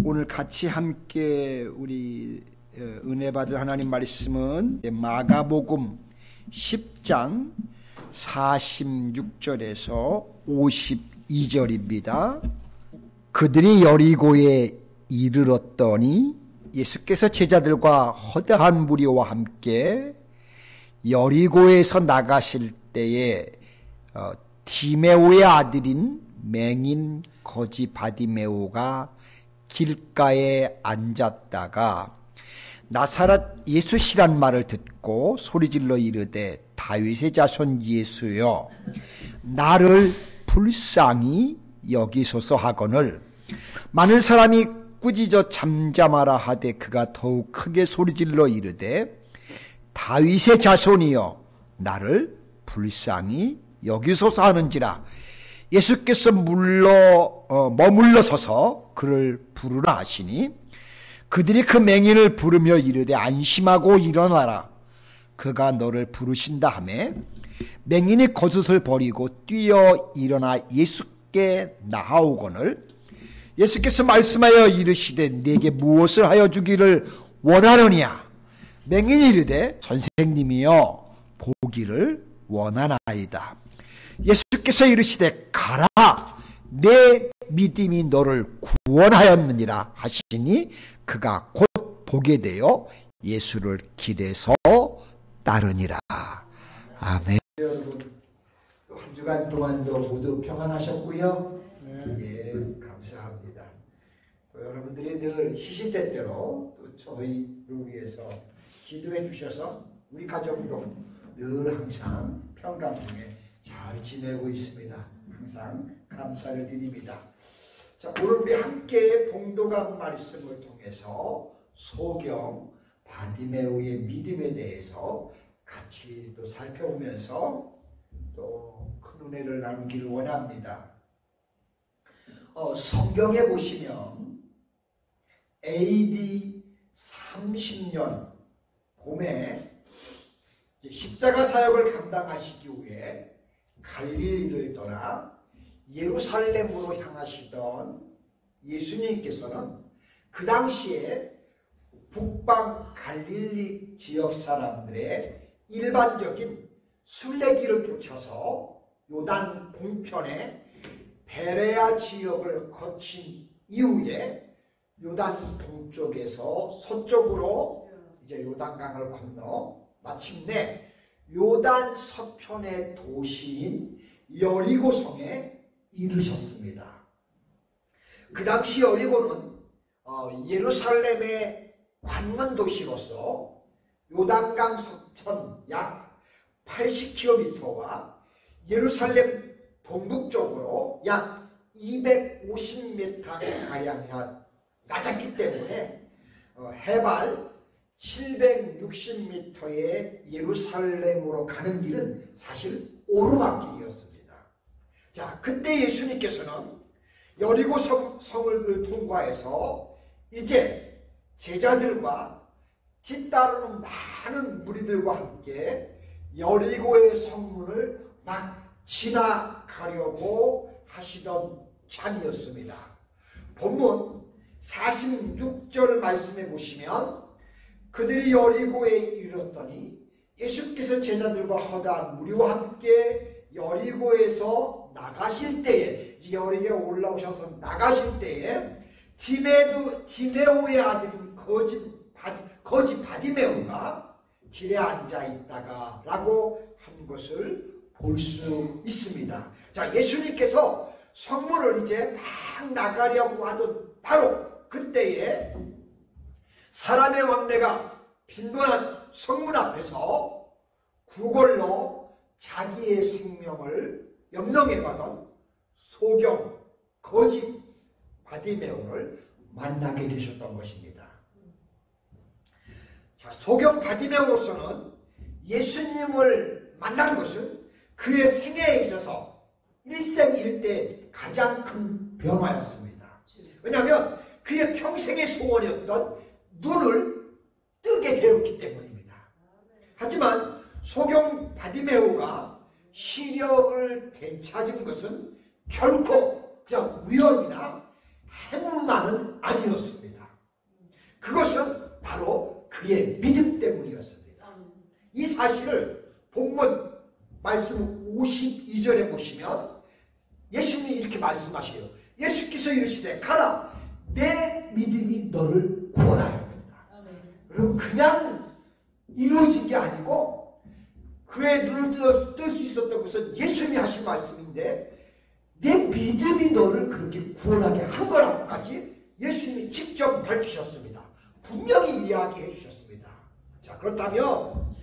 오늘 같이 함께 우리 은혜 받을 하나님 말씀은 마가복음 10장 46절에서 52절입니다. 그들이 여리고에 이르렀더니 예수께서 제자들과 허다한 무리와 함께 여리고에서 나가실 때에 디메오의 아들인 맹인 거지 바디메오가 길가에 앉았다가 나사렛 예수시란 말을 듣고 소리질러 이르되 다윗의 자손 예수여 나를 불쌍히 여기소서 하거늘 많은 사람이 꾸짖어 잠잠하라 하되 그가 더욱 크게 소리질러 이르되 다윗의 자손이여 나를 불쌍히 여기소서 하는지라. 예수께서 머물러 서서 그를 부르라 하시니 그들이 그 맹인을 부르며 이르되 안심하고 일어나라 그가 너를 부르신다 하매 맹인이 겉옷을 버리고 뛰어 일어나 예수께 나아오거늘 예수께서 말씀하여 이르시되 네게 무엇을 하여 주기를 원하느냐. 맹인이 이르되 선생님이여 보기를 원하나이다. 예수께서 이르시되 가라 내 믿음이 너를 구원하였느니라 하시니 그가 곧 보게 되어 예수를 길에서 따르니라. 아멘. 여러분 한 주간 동안도 모두 평안하셨고요. 예, 감사합니다. 또 여러분들이 늘 시시때때로 또 저희를 위해서 기도해 주셔서 우리 가정도 늘 항상 평강 중에 잘 지내고 있습니다. 항상 감사를 드립니다. 자, 오늘 우리 함께 봉독한 말씀을 통해서 소경 바디메오의 믿음에 대해서 같이 또 살펴보면서 또 큰 은혜를 나누기를 원합니다. 성경에 보시면 AD 30년 봄에 십자가 사역을 감당하시기 위해 갈릴리를 떠나 예루살렘으로 향하시던 예수님께서는 그 당시에 북방 갈릴리 지역 사람들의 일반적인 순례길을 쫓아서 요단 동편의 베레아 지역을 거친 이후에 요단 동쪽에서 서쪽으로 이제 요단강을 건너 마침내 요단 서편의 도시인 여리고성에 이르셨습니다. 그 당시 여리고는 예루살렘의 관문 도시로서 요단강 서편 약 80km와 예루살렘 동북쪽으로 약 250m가량 낮았기 때문에 해발 760m의 예루살렘으로 가는 길은 사실 오르막길이었습니다. 자, 그때 예수님께서는 여리고 성을 통과해서 이제 제자들과 뒤따르는 많은 무리들과 함께 여리고의 성문을 막 지나가려고 하시던 참이었습니다. 본문 46절 말씀해 보시면 그들이 여리고에 이르렀더니 예수께서 제자들과 허다한 무리와 함께 여리고에서 나가실 때에 여리고에 올라오셔서 나가실 때에 디메오의 아들인 거지 바디메오가 길에 앉아 있다가 라고 한 것을 볼 수 있습니다. 자, 예수님께서 성문을 이제 막 나가려고 하던 바로 그때에 사람의 왕래가 빈번한 성문 앞에서 구걸로 자기의 생명을 염려해 가던 소경 거지 바디메오를 만나게 되셨던 것입니다. 자, 소경 바디메오로서는 예수님을 만난 것은 그의 생애에 있어서 일생일대 가장 큰 변화였습니다. 왜냐하면 그의 평생의 소원이었던 눈을 뜨게 되었기 때문입니다. 하지만 소경 바디메오가 시력을 되찾은 것은 결코 그냥 우연이나 행운만은 아니었습니다. 그것은 바로 그의 믿음 때문이었습니다. 이 사실을 본문 말씀 52절에 보시면 예수님이 이렇게 말씀하셔요. 예수께서 이르시되 가라 내 믿음이 너를 구원하였느니라. 여러분 그냥 이루어진 게 아니고 그의 눈을 뜰 수 있었던 것은 예수님이 하신 말씀인데 내 믿음이 너를 그렇게 구원하게 한 거라고까지 예수님이 직접 밝히셨습니다. 분명히 이야기해 주셨습니다. 자, 그렇다면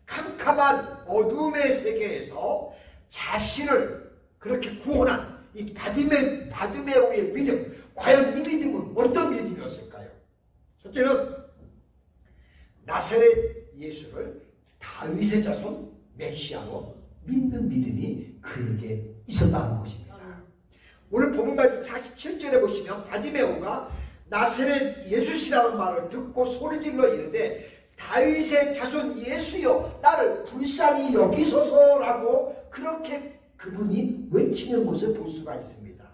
캄캄한 어둠의 세계에서 자신을 그렇게 구원한 이 바디메오의 믿음, 과연 이 믿음은 어떤 믿음이었을까요? 첫째는 나사렛 예수를 다윗의 자손 메시아로 믿는 믿음이 그에게 있었다는 것입니다. 오늘 본문 말씀 47절에 보시면 바디메오가 나사렛 예수시라는 말을 듣고 소리질러 이르되 다윗의 자손 예수여 나를 불쌍히 여기소서라고 그렇게 그분이 외치는 것을 볼 수가 있습니다.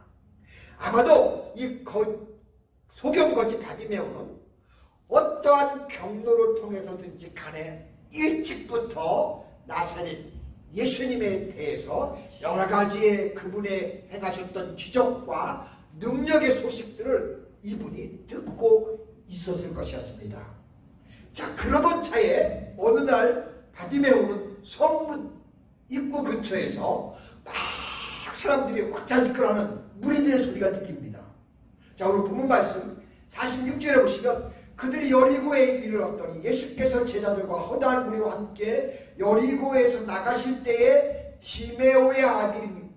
아마도 이 소경거지 바디메오는 어떠한 경로를 통해서든지 간에 일찍부터 나사렛 예수님에 대해서 여러 가지의 그분의 행하셨던 기적과 능력의 소식들을 이분이 듣고 있었을 것이었습니다. 자, 그러던 차에 어느 날 바디메오는 성문 입구 근처에서 막 사람들이 왁자지껄하는 무리들의 소리가 들립니다. 자, 오늘 본문 말씀 46절에 보시면 그들이 여리고에 이르렀더니 예수께서 제자들과 허다한 무리와 함께 여리고에서 나가실 때에 디메오의 아들인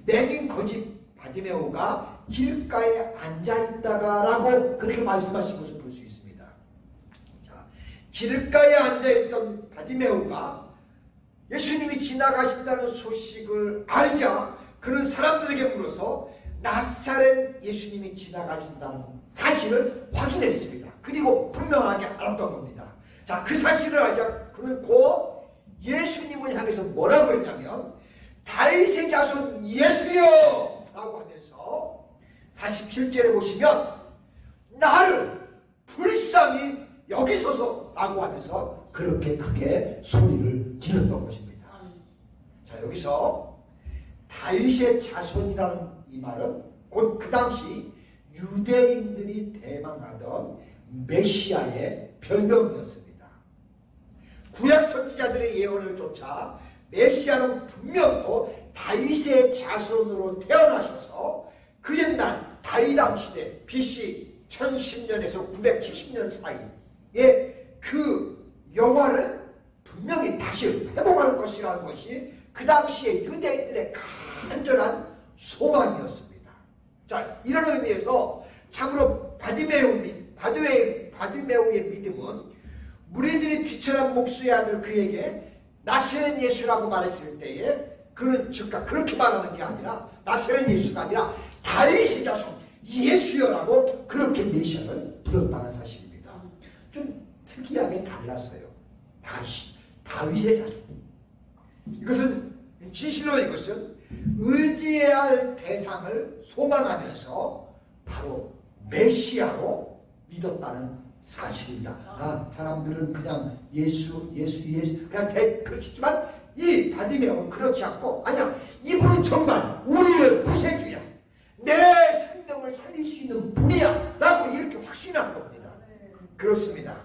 맹인 거지 바디메오가 길가에 앉아있다가라고 그렇게 말씀하신 것을 볼 수 있습니다. 자, 길가에 앉아있던 바디메오가 예수님이 지나가신다는 소식을 알자 그는 사람들에게 물어서 나사렛 예수님이 지나가신다는 사실을 확인했습니다. 그리고 분명하게 알았던 겁니다. 자, 그 사실을 알자 그는 곧 예수님을 향해서 뭐라고 했냐면 다윗의 자손 예수여 라고 하면서 47절에 보시면 나를 불쌍히 여기소서 라고 하면서 그렇게 크게 소리를 지렀던 것입니다. 자, 여기서 다윗의 자손이라는 이 말은 곧 그 당시 유대인들이 대망하던 메시아의 별명이었습니다. 구약 선지자들의 예언을 쫓아 메시아는 분명도 다윗의 자손으로 태어나셔서 그 옛날 다윗 왕 시대 BC 1010년에서 970년 사이에 그 영화를 분명히 다시 회복할 것이라는 것이 그 당시에 유대인들의 간절한 소망이었습니다. 자, 이런 의미에서 참으로 바디메오의 믿음은 무리들이 비천한 목수의 아들 그에게 나사렛 예수라고 말했을 때에 그는 즉각 그렇게 말하는 게 아니라 나사렛 예수가 아니라 다윗의 자손 예수여라고 그렇게 메시아를 불렀다는 사실입니다. 좀 특이하게 달랐어요. 다윗의 자손. 이것은 진실로 이것은 의지해야 할 대상을 소망하면서 바로 메시아로 믿었다는 사실입니다. 사람들은 그냥 예수 그냥 그렇지만 이 바디메오는 그렇지 않고 아니야 이분은 정말 우리를 구세주야 내 생명을 살릴 수 있는 분이야 라고 이렇게 확신한 겁니다. 그렇습니다.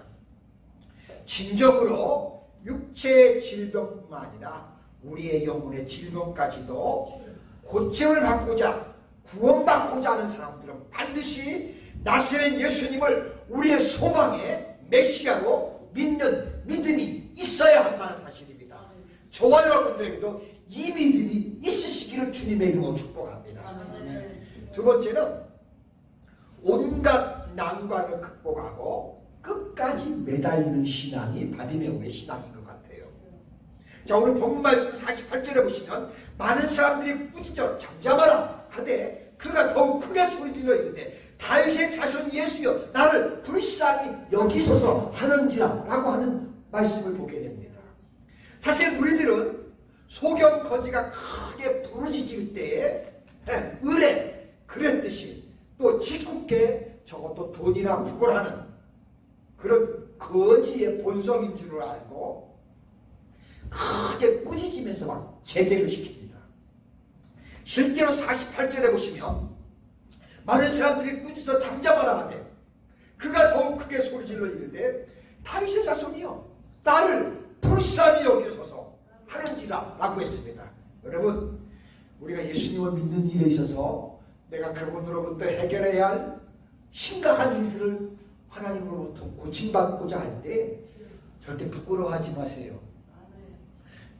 진정으로 육체의 질병뿐만 아니라 우리의 영혼의 질병까지도 고침을 받고자 구원받고자 하는 사람들은 반드시 나사렛 예수님을 우리의 소망의 메시아로 믿는 믿음이 있어야 한다는 사실입니다. 저와 여러분들에게도 이 믿음이 있으시기를 주님의 이름으로 축복합니다. 두 번째는 온갖 난관을 극복하고 끝까지 매달리는 신앙이 바디메오의 신앙인 것 같아요. 자, 오늘 본문 말씀 48절에 보시면 많은 사람들이 꾸짖어 잠잠하라 하되 그가 더욱 크게 소리질러 이르되 다윗의 자손 예수여 나를 불쌍히 여기소서 하는지라 라고 하는 말씀을 보게 됩니다. 사실 우리들은 소경 거지가 크게 부르짖을 때에 의뢰 그랬듯이 주님께 저것도 돈이나 구걸하는 그런 거지의 본성인 줄을 알고 크게 꾸짖으면서 막 제대를 시킵니다. 실제로 48절에 보시면 많은 사람들이 꾸짖어 잠잠하라 하되 그가 더욱 크게 소리질러 이르되 다윗의 자손이여 나를 불쌍히 여기소서 하는지라 라고 했습니다. 여러분, 우리가 예수님을 믿는 일에 있어서 내가 그분으로부터 해결해야 할 심각한 일들을 하나님으로부터 고침받고자 할 때 절대 부끄러워하지 마세요.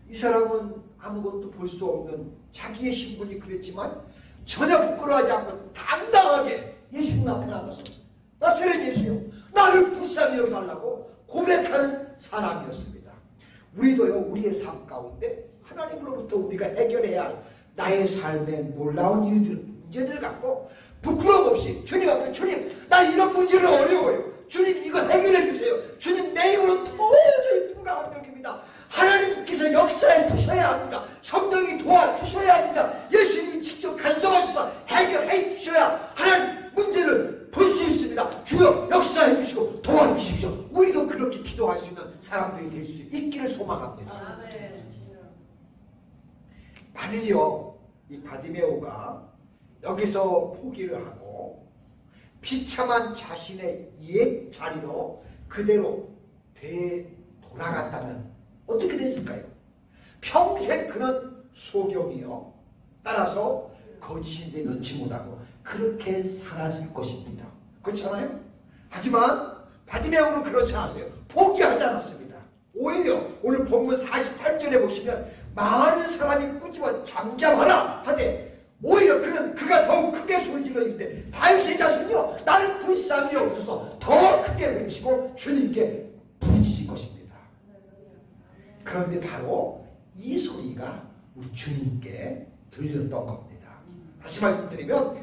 이 사람은 아무것도 볼 수 없는 자기의 신분이 그랬지만 전혀 부끄러워하지 않고 당당하게 예수님 앞에 나가서 나세렛 예수요 나를 불쌍히 여겨달라고 고백하는 사람이었습니다. 우리도요, 우리의 삶 가운데 하나님으로부터 우리가 해결해야 할 나의 삶의 놀라운 일들, 문제들을 갖고 부끄러움 없이 주님 앞에 주님 나 이런 문제는 어려워요. 주님 이거 해결해 주세요. 주님 내 힘으로 도저히 불가능합니다. 하나님께서 역사해 주셔야 합니다. 성령이 도와주셔야 합니다. 예수님이 직접 간섭하셔서 해결해 주셔야 하나님 문제를 볼 수 있습니다. 주여 역사해 주시고 도와주십시오. 우리도 그렇게 기도할 수 있는 사람들이 될 수 있기를 소망합니다. 만일요 이 바디메오가 여기서 포기를 하고 비참한 자신의 옛 자리로 그대로 되돌아갔다면 어떻게 됐을까요? 평생 그런 소경이요 따라서 거짓 인생 넣지 못하고 그렇게 살았을 것입니다. 그렇잖아요? 하지만 바디메오는 그렇지 않았어요. 포기하지 않았습니다. 오히려 오늘 본문 48절에 보시면 많은 사람이 꾸짖어 잠잠하라 하되 오히려 그가 더욱 크게 소리질러 이르되 다윗의 자손이여 나를 불쌍히 여기소서 더 크게 외치고 주님께 부르짖을 것입니다. 그런데 바로 이 소리가 우리 주님께 들렸던 겁니다. 다시 말씀드리면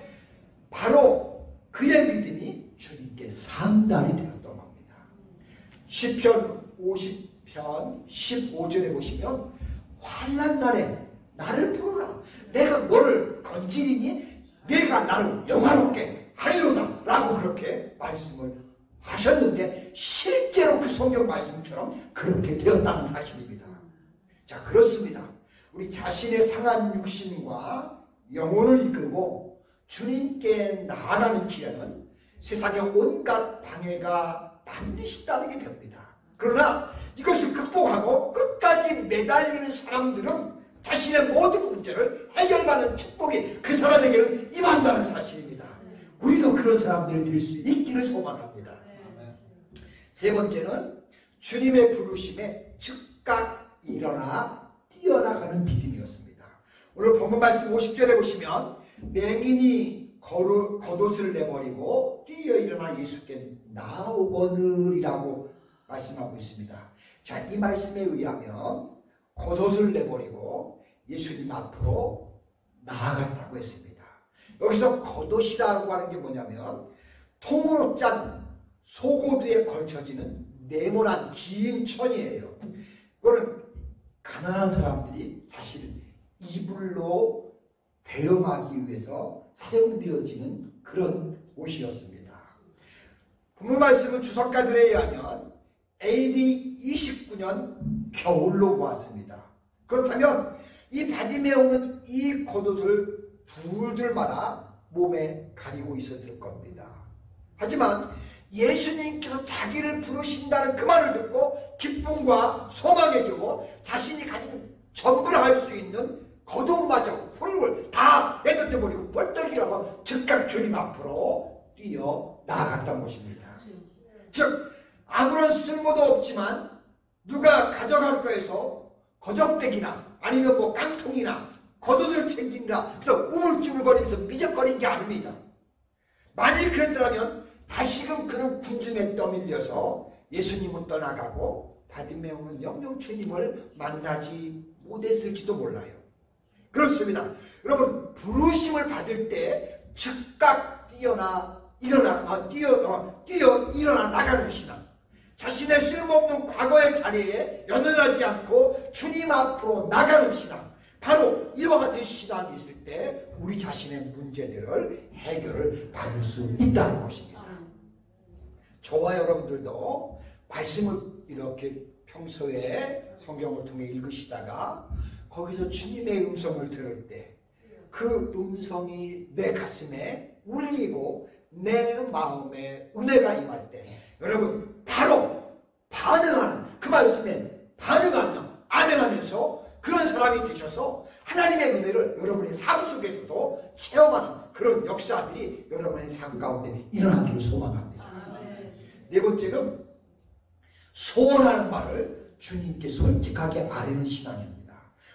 바로 그의 믿음이 주님께 상달이 되었던 겁니다. 시편 50편 15절에 보시면 환난 날에 나를 부르라 내가 너를 건지리니 내가 나를 영화롭게 하리로다 라고 그렇게 말씀을 하셨는데 실제로 그 성경 말씀처럼 그렇게 되었다는 사실입니다. 자, 그렇습니다. 우리 자신의 상한 육신과 영혼을 이끌고 주님께 나아가는 길에는 세상의 온갖 방해가 반드시 따르게 됩니다. 그러나 이것을 극복하고 끝까지 매달리는 사람들은 자신의 모든 문제를 해결받는 축복이 그 사람에게는 임한다는 사실입니다. 우리도 그런 사람들이 될 수 있기를 소망합니다. 세 번째는 주님의 부르심에 즉각 일어나 뛰어나가는 믿음이었습니다. 오늘 본문 말씀 50절에 보시면 맹인이 겉옷을 내버리고 뛰어 일어나 예수께 나오거늘이라고 말씀하고 있습니다. 자, 이 말씀에 의하면 겉옷을 내버리고 예수님 앞으로 나아갔다고 했습니다. 여기서 겉옷이라고 하는 게 뭐냐면 통으로 짠 소고두에 걸쳐지는 네모난 긴 천이에요. 이거는 가난한 사람들이 사실 이불로 대응하기 위해서 사용되어지는 그런 옷이었습니다. 본문 말씀은 주석가들에 의하면 AD 29년 겨울로 보았습니다. 그렇다면 이 바디메오는 이 겉옷을 둘둘 말아 몸에 가리고 있었을 겁니다. 하지만 예수님께서 자기를 부르신다는 그 말을 듣고 기쁨과 소망에 겨워 자신이 가진 전부를 할 수 있는 겉옷마저 손을 다 내던져버리고 벌떡 일어나서 즉각 주님 앞으로 뛰어 나아갔던 것입니다. 즉 아무런 쓸모도 없지만 누가 가져갈 거에서 거적대기나 아니면 뭐 깡통이나 겉옷을 챙긴다 그래서 우물쭈물거리면서 미적거린 게 아닙니다. 만일 그랬더라면 다시금 그는 군중에 떠밀려서 예수님은 떠나가고 바디메오는 영영 주님을 만나지 못했을지도 몰라요. 그렇습니다. 여러분 부르심을 받을 때 즉각 일어나 나가는 신앙. 자신의 쓸모없는 과거의 자리에 연연하지 않고 주님 앞으로 나가는 신앙. 바로 이와 같은 신앙이 있을 때 우리 자신의 문제들을 해결을 받을 수 있다는 것입니다. 저와 여러분들도 말씀을 이렇게 평소에 성경을 통해 읽으시다가 거기서 주님의 음성을 들을 때 그 음성이 내 가슴에 울리고 내 마음에 은혜가 임할 때 여러분 바로 반응하는 그 말씀에 반응하며 아멘하면서 그런 사람이 되셔서 하나님의 은혜를 여러분의 삶 속에서도 체험하는 그런 역사들이 여러분의 삶 가운데 일어나기를 소망합니다. 네 번째는 소원하는 말을 주님께 솔직하게 아뢰는 신앙입니다.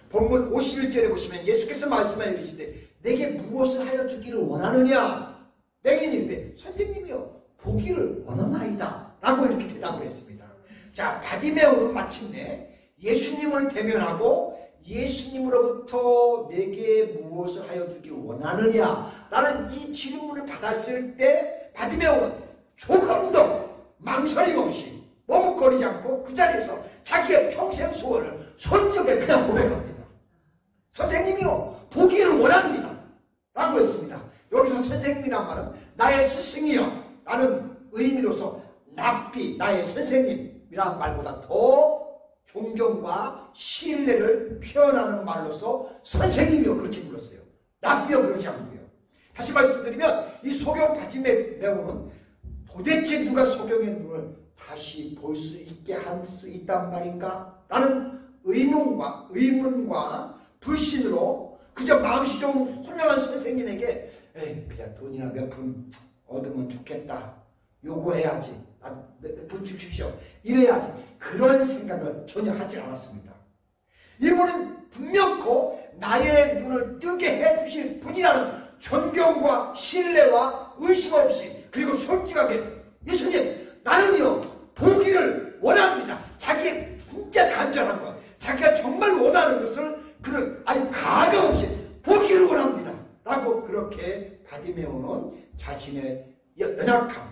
본문 51절에 보시면 예수께서 말씀하여 이르시되 내게 무엇을 하여 주기를 원하느냐? 내게 이르되 선생님이여 보기를 원하나이다 라고 이렇게 대답을 했습니다. 자, 바디메오는 마침내 예수님을 대면하고 예수님으로부터 내게 무엇을 하여 주길 원하느냐 라는 이 질문을 받았을 때 바디메오는 조금도 망설임 없이 머뭇거리지 않고 그 자리에서 자기의 평생 소원을 솔직하게 그냥 고백합니다. 선생님이요 보기를 원합니다 라고 했습니다. 여기서 선생님이란 말은 나의 스승이요 라는 의미로서 랍비 나의 선생님이라는 말보다 더 존경과 신뢰를 표현하는 말로서 선생님이요 그렇게 불렀어요. 랍비요 그러지 않고요. 다시 말씀드리면 이 소경 바디메오는 도대체 누가 소경의 눈을 다시 볼 수 있게 할 수 있단 말인가? 라는 의문과 불신으로 그저 마음씨 좋은 훌륭한 선생님에게 그냥 돈이나 몇 푼 얻으면 좋겠다. 요구해야지. 몇 푼 주십시오. 이래야지. 그런 생각을 전혀 하지 않았습니다. 이분은 분명코 나의 눈을 뜨게 해주실 분이라는 존경과 신뢰와 의심 없이 그리고 솔직하게 예수님 나는요 보기를 원합니다. 자기의 진짜 간절한 것 자기가 정말 원하는 것을 그는 아주 가감없이 보기를 원합니다 라고 그렇게 바디메오는 자신의 연약함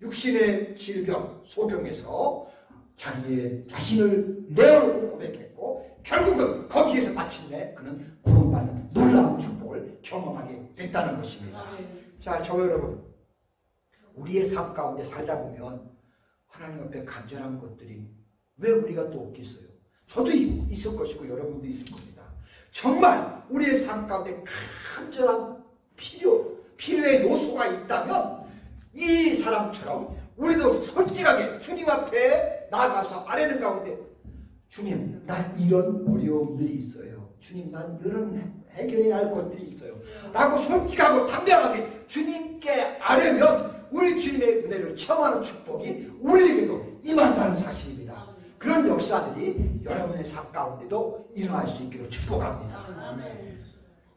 육신의 질병 소경에서 자기의 자신을 내어놓고 고백했고 결국은 거기에서 마침내 그는 구원받는 놀라운 축복을 경험하게 됐다는 것입니다. 자, 저 여러분 우리의 삶 가운데 살다 보면 하나님 앞에 간절한 것들이 왜 우리가 또 없겠어요? 저도 있을 것이고 여러분도 있을 겁니다. 정말 우리의 삶 가운데 간절한 필요의 요소가 있다면 이 사람처럼 우리도 솔직하게 주님 앞에 나아가서 아뢰는 가운데 주님 난 이런 어려움들이 있어요. 주님 난 이런 해결해야 할 것들이 있어요 라고 솔직하고 담대하게 주님께 아뢰면 우리 주님의 은혜를 체험하는 축복이 우리에게도 임한다는 사실입니다. 그런 역사들이 여러분의 삶 가운데도 일어날 수 있기를 축복합니다.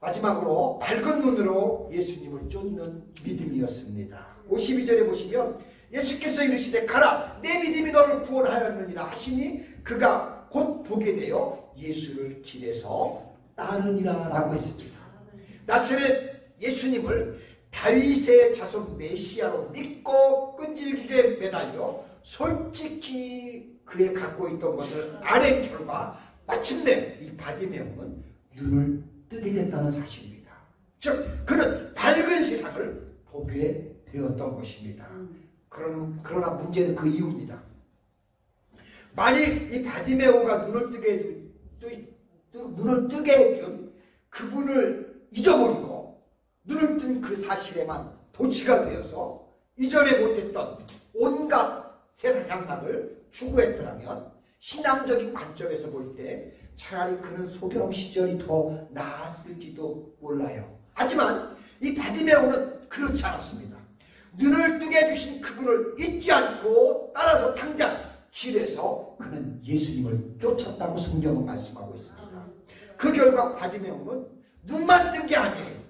마지막으로 밝은 눈으로 예수님을 쫓는 믿음이었습니다. 52절에 보시면 예수께서 이르시되 가라 내 믿음이 너를 구원하였느니라 하시니 그가 곧 보게 되어 예수를 길에서 따르니라 라고 했습니다. 나사렛 예수님을 다윗의 자손 메시아로 믿고 끈질기게 매달려 솔직히 그에 갖고 있던 것을 아는 결과 마침내 이 바디메오는 눈을 뜨게 됐다는 사실입니다. 즉 그는 밝은 세상을 보게 되었던 것입니다. 그러나 문제는 그 이유입니다. 만일 이 바디메오가 눈을 뜨게 해준 그분을 잊어버리고 눈을 뜬 그 사실에만 도취가 되어서 이전에 못했던 온갖 세상 향락을 추구했더라면 신앙적인 관점에서 볼 때 차라리 그는 소경 시절이 더 나았을지도 몰라요. 하지만 이 바디메오는 그렇지 않았습니다. 눈을 뜨게 해주신 그분을 잊지 않고 따라서 당장 길에서 그는 예수님을 쫓았다고 성경은 말씀하고 있습니다. 그 결과 바디메오는 눈만 뜬 게 아니에요.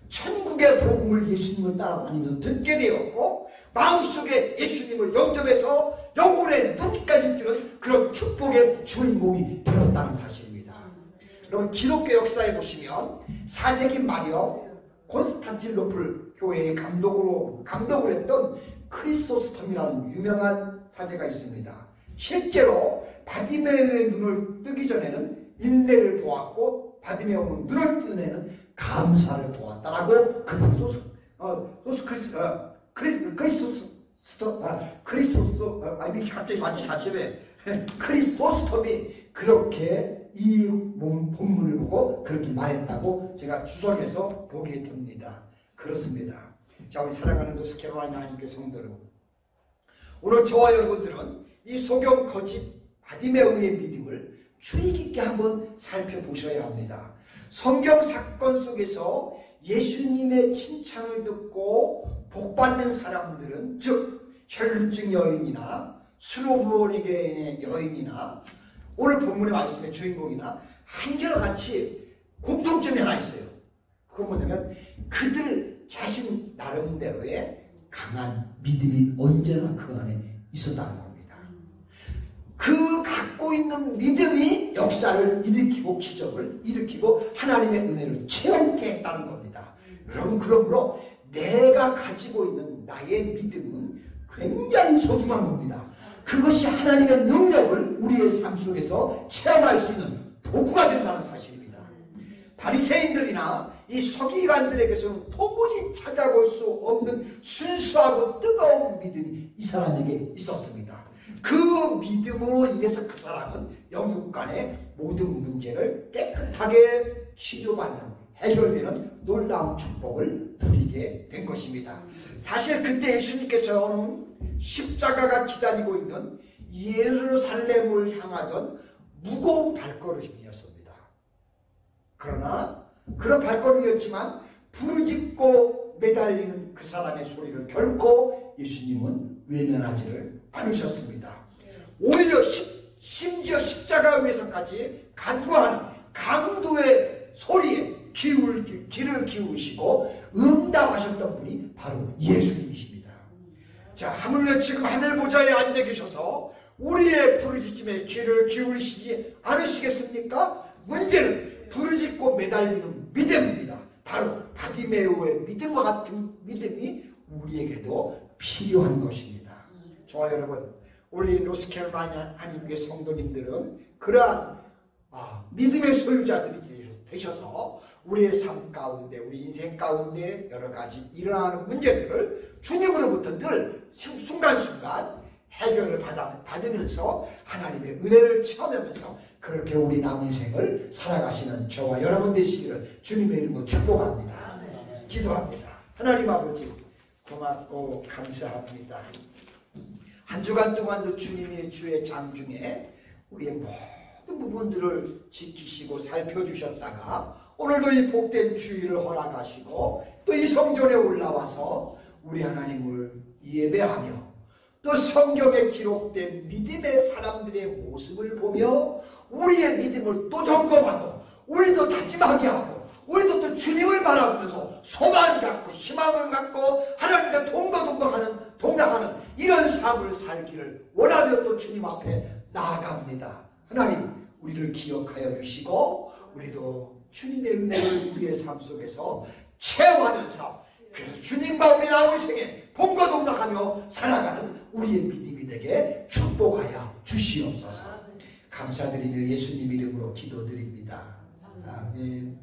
천국의 복음을 예수님을 따라다니면서 듣게 되었고 마음속에 예수님을 영접해서 영혼의 눈까지 뜨는 그런 축복의 주인공이 되었다는 사실입니다. 여러분 기독교 역사에 보시면 4세기 말이요 콘스탄티노플 교회의 감독을 했던 크리소스톰이라는 유명한 사제가 있습니다. 실제로 바디메오의 눈을 뜨기 전에는 인내를 보았고 바디메오는 눈을 뜬 애는 감사를 보았다라고 그리스도스 크리소스톱이 그렇게 이 본문을 보고 그렇게 말했다고 제가 주석해서 보게 됩니다. 그렇습니다. 자, 우리 사랑하는 노스캐롤라이나 하나님께 성도들, 오늘 저와 여러분들은 이 소경 거짓 바디메오의 믿음을 주의 깊게 한번 살펴보셔야 합니다. 성경 사건 속에서 예수님의 칭찬을 듣고 복받는 사람들은, 즉 혈루증 여인이나 스로브로니게인의 여인이나 오늘 본문의 말씀의 주인공이나 한결같이 공통점이 하나 있어요. 그건 뭐냐면 그들 자신 나름대로의 강한 믿음이 언제나 그 안에 있었다는 겁니다. 그 갖고 있는 믿음이 역사를 일으키고 기적을 일으키고 하나님의 은혜를 체험케 했다는 겁니다. 여러분, 그러므로 내가 가지고 있는 나의 믿음은 굉장히 소중한 겁니다. 그것이 하나님의 능력을 우리의 삶 속에서 체험할 수 있는 도구가 된다는 사실입니다. 바리새인들이나 이 서기관들에게서는 도무지 찾아볼 수 없는 순수하고 뜨거운 믿음이 이 사람에게 있었습니다. 그 믿음으로 인해서 그 사람은 영육간의 모든 문제를 깨끗하게 치료받는, 해결되는 놀라운 축복을 누리게 된 것입니다. 사실 그때 예수님께서는 십자가가 기다리고 있는 예루살렘을 향하던 무거운 발걸음이었습니다. 그러나 그런 발걸음이었지만 부르짖고 매달리는 그 사람의 소리를 결코 예수님은 외면하지를 않으셨습니다. 오히려 심지어 십자가 위에서까지 간구하는 강도의 소리에 귀를 기울이시고 응답하셨던 분이 바로 예수님이십니다. 자, 하물며 지금 하늘 보좌에 앉아 계셔서 우리의 부르짖음에 귀를 기울이시지 않으시겠습니까? 문제는 부르짖고 매달리는 믿음입니다. 바로 바디메오의 믿음과 같은 믿음이 우리에게도 필요한 것입니다. 저와 여러분, 우리 노스캐롤라이나 하나님교회 성도님들은 그러한 믿음의 소유자들이 되셔서 우리의 삶 가운데, 우리 인생 가운데 여러 가지 일어나는 문제들을 주님으로부터 늘 순간순간 해결을 받으면서 하나님의 은혜를 체험하면서 그렇게 우리 남은 생을 살아가시는 저와 여러분 되시기를 주님의 이름으로 축복합니다. 기도합니다. 하나님 아버지, 고맙고 감사합니다. 한 주간 동안도 주님이 주의 장중에 우리의 모든 부분들을 지키시고 살펴주셨다가 오늘도 이 복된 주일을 허락하시고 또 이 성전에 올라와서 우리 하나님을 예배하며 또 성경에 기록된 믿음의 사람들의 모습을 보며 우리의 믿음을 또 점검하고 우리도 다짐하게 하고 우리도 또 주님을 바라보면서 소망을 갖고 희망을 갖고 하나님과 동행하는 이런 삶을 살기를 원하며 또 주님 앞에 나아갑니다. 하나님, 우리를 기억하여 주시고 우리도 주님의 은혜를 우리의 삶 속에서 체험하면서 그래서 주님과 우리 남은 생에 봄과 동락하며 살아가는 우리의 믿음이 되게 축복하여 주시옵소서. 감사드리며 예수님 이름으로 기도드립니다. 아멘.